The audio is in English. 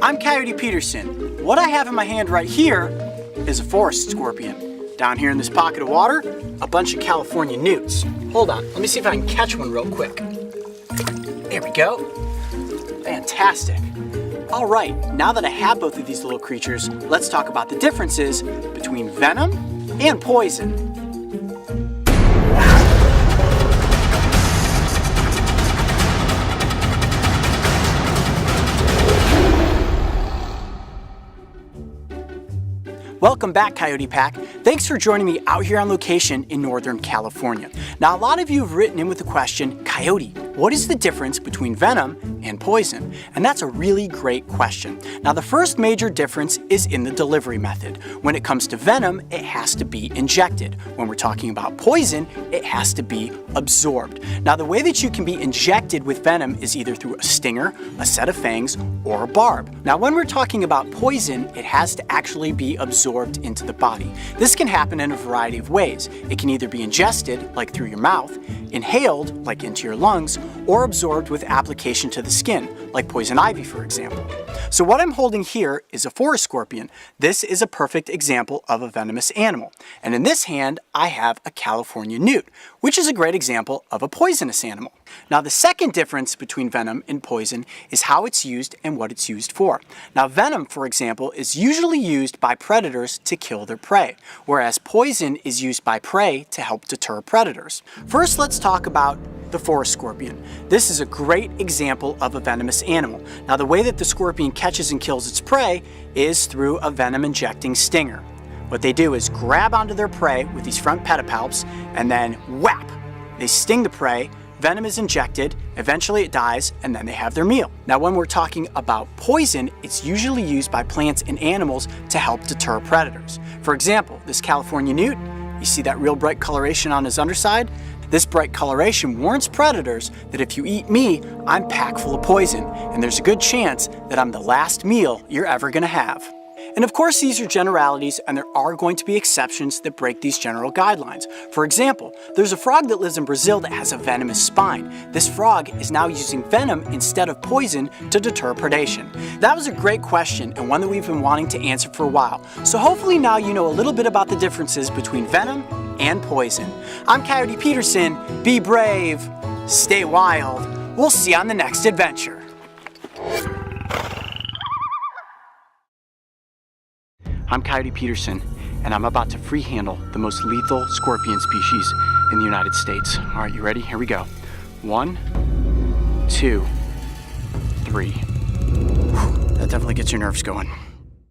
I'm Coyote Peterson. What I have in my hand right here is a forest scorpion. Down here in this pocket of water, a bunch of California newts. Hold on, let me see if I can catch one real quick. There we go. Fantastic. All right, now that I have both of these little creatures, let's talk about the differences between venom and poison. Welcome back, Coyote Pack. Thanks for joining me out here on location in Northern California. Now, a lot of you have written in with the question, Coyote, what is the difference between venom and poison? And that's a really great question. Now, the first major difference is in the delivery method. When it comes to venom, it has to be injected. When we're talking about poison, it has to be absorbed. Now, the way that you can be injected with venom is either through a stinger, a set of fangs, or a barb. Now, when we're talking about poison, it has to actually be absorbed into the body. This can happen in a variety of ways. It can either be ingested, like through your mouth, inhaled, like into your lungs, or absorbed with application to the skin, like poison ivy, for example. So what I'm holding here is a forest scorpion. This is a perfect example of a venomous animal. And in this hand, I have a California newt, which is a great example of a poisonous animal. Now, the second difference between venom and poison is how it's used and what it's used for. Now, venom, for example, is usually used by predators to kill their prey, whereas poison is used by prey to help deter predators. First, let's talk about the forest scorpion. This is a great example of a venomous animal. Now, the way that the scorpion catches and kills its prey is through a venom-injecting stinger. What they do is grab onto their prey with these front pedipalps and then whap! They sting the prey, venom is injected, eventually it dies, and then they have their meal. Now, when we're talking about poison, it's usually used by plants and animals to help deter predators. For example, this California newt, you see that real bright coloration on his underside? This bright coloration warns predators that if you eat me, I'm packed full of poison, and there's a good chance that I'm the last meal you're ever gonna have. And of course, these are generalities, and there are going to be exceptions that break these general guidelines. For example, there's a frog that lives in Brazil that has a venomous spine. This frog is now using venom instead of poison to deter predation. That was a great question, and one that we've been wanting to answer for a while. So hopefully now you know a little bit about the differences between venom and poison. I'm Coyote Peterson. Be brave, stay wild. We'll see you on the next adventure. I'm Coyote Peterson, and I'm about to free handle the most lethal scorpion species in the United States. All right, you ready? Here we go. 1, 2, 3. Whew, that definitely gets your nerves going.